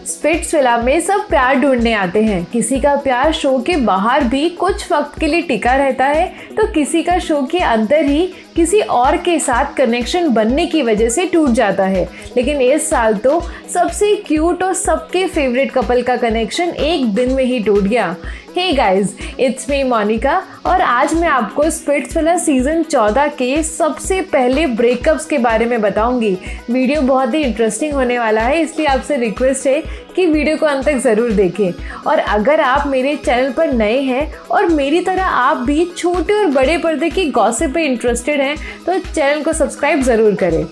Splitsvilla में सब प्यार ढूंढने आते हैं। किसी का प्यार शो के बाहर भी कुछ वक्त के लिए टिका रहता है, तो किसी का शो के अंदर ही किसी और के साथ कनेक्शन बनने की वजह से टूट जाता है। लेकिन इस साल तो सबसे क्यूट और सबके फेवरेट कपल का कनेक्शन एक दिन में ही टूट गया। Hey guys, it's me Monika और आज मैं आपको स्पिट्सविला सीजन 14 के सबसे पहले ब्रेकअप्स के बारे में बताऊंगी। वीडियो बहुत ही इंटरेस्टिंग होने वाला है, इसलिए आपसे रिक्वेस्ट है कि वीडियो को अंत तक ज़रूर देखें। और अगर आप मेरे चैनल पर नए हैं और मेरी तरह आप भी छोटे और बड़े पर्दे की गॉसिप पे इंटरेस्टेड हैं तो चैनल को सब्सक्राइब ज़रूर करें।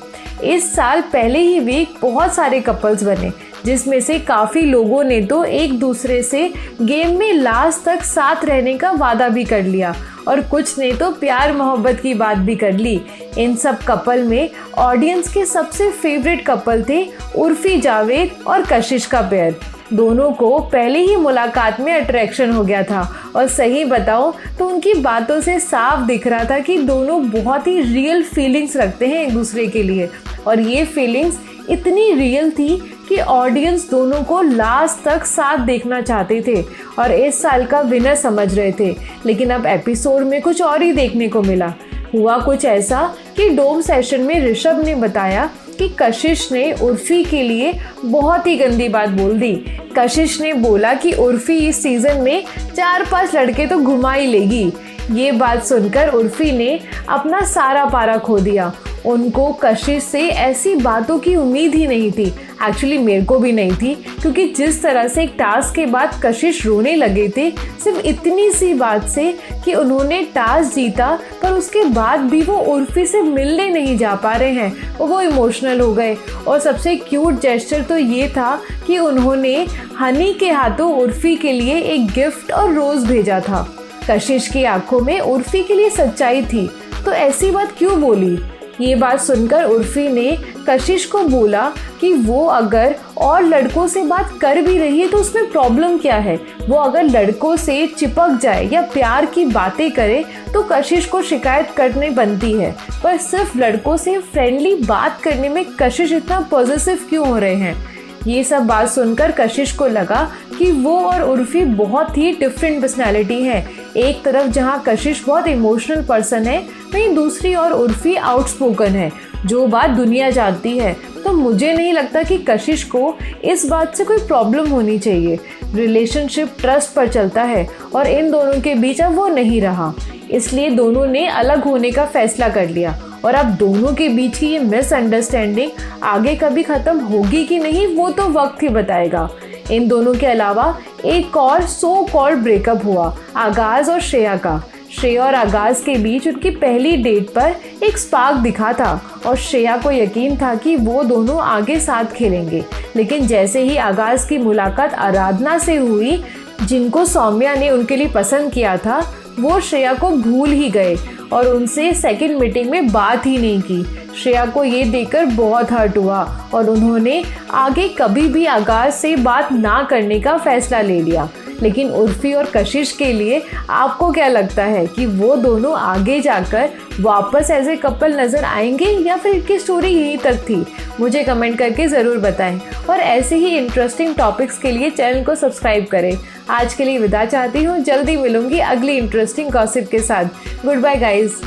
इस साल पहले ही वीक बहुत सारे कपल्स बने, जिसमें से काफ़ी लोगों ने तो एक दूसरे से गेम में लास्ट तक साथ रहने का वादा भी कर लिया और कुछ ने तो प्यार मोहब्बत की बात भी कर ली। इन सब कपल में ऑडियंस के सबसे फेवरेट कपल थे उर्फी जावेद और कशिश का पेयर। दोनों को पहले ही मुलाकात में अट्रैक्शन हो गया था और सही बताओ तो उनकी बातों से साफ दिख रहा था कि दोनों बहुत ही रियल फीलिंग्स रखते हैं एक दूसरे के लिए। और ये फीलिंग्स इतनी रियल थी कि ऑडियंस दोनों को लास्ट तक साथ देखना चाहते थे और इस साल का विनर समझ रहे थे। लेकिन अब एपिसोड में कुछ और ही देखने को मिला। हुआ कुछ ऐसा कि डोम सेशन में ऋषभ ने बताया कि कशिश ने उर्फी के लिए बहुत ही गंदी बात बोल दी। कशिश ने बोला कि उर्फी इस सीजन में 4-5 लड़के तो घुमा ही लेगी। ये बात सुनकर उर्फी ने अपना सारा पारा खो दिया। उनको कशिश से ऐसी बातों की उम्मीद ही नहीं थी। एक्चुअली मेरे को भी नहीं थी, क्योंकि जिस तरह से एक टास्क के बाद कशिश रोने लगे थे सिर्फ इतनी सी बात से कि उन्होंने टास्क जीता पर उसके बाद भी वो उर्फी से मिलने नहीं जा पा रहे हैं, वो इमोशनल हो गए। और सबसे क्यूट जेस्चर तो ये था कि उन्होंने हनी के हाथों उर्फी के लिए एक गिफ्ट और रोज़ भेजा था। कशिश की आंखों में उर्फी के लिए सच्चाई थी, तो ऐसी बात क्यों बोली। ये बात सुनकर उर्फी ने कशिश को बोला कि वो अगर और लड़कों से बात कर भी रही है तो उसमें प्रॉब्लम क्या है। वो अगर लड़कों से चिपक जाए या प्यार की बातें करे तो कशिश को शिकायत करने बनती है, पर सिर्फ लड़कों से फ्रेंडली बात करने में कशिश इतना पॉजिटिव क्यों हो रहे हैं। ये सब बात सुनकर कशिश को लगा कि वो और उर्फी बहुत ही डिफरेंट पर्सनैलिटी है। एक तरफ जहाँ कशिश बहुत इमोशनल पर्सन है, वहीं दूसरी ओर उर्फी आउटस्पोकन है, जो बात दुनिया जानती है। तो मुझे नहीं लगता कि कशिश को इस बात से कोई प्रॉब्लम होनी चाहिए। रिलेशनशिप ट्रस्ट पर चलता है और इन दोनों के बीच अब वो नहीं रहा, इसलिए दोनों ने अलग होने का फैसला कर लिया। और अब दोनों के बीच की ये मिसअंडरस्टैंडिंग आगे कभी ख़त्म होगी कि नहीं, वो तो वक्त ही बताएगा। इन दोनों के अलावा एक और सो कॉल्ड ब्रेकअप हुआ आगाज़ और श्रेया का। श्रेया और आगाज़ के बीच उनकी पहली डेट पर एक स्पार्क दिखा था और श्रेया को यकीन था कि वो दोनों आगे साथ खेलेंगे। लेकिन जैसे ही आगाज़ की मुलाकात आराधना से हुई, जिनको सौम्या ने उनके लिए पसंद किया था, वो श्रेया को भूल ही गए और उनसे सेकंड मीटिंग में बात ही नहीं की। श्रेया को ये देखकर बहुत हर्ट हुआ और उन्होंने आगे कभी भी आगाज़ से बात ना करने का फैसला ले लिया। लेकिन उर्फी और कशिश के लिए आपको क्या लगता है कि वो दोनों आगे जाकर वापस एज ए कपल नज़र आएंगे या फिर इनकी स्टोरी यहीं तक थी? मुझे कमेंट करके ज़रूर बताएं और ऐसे ही इंटरेस्टिंग टॉपिक्स के लिए चैनल को सब्सक्राइब करें। आज के लिए विदा चाहती हूँ, जल्दी मिलूंगी अगली इंटरेस्टिंग गॉसिप के साथ। Goodbye guys.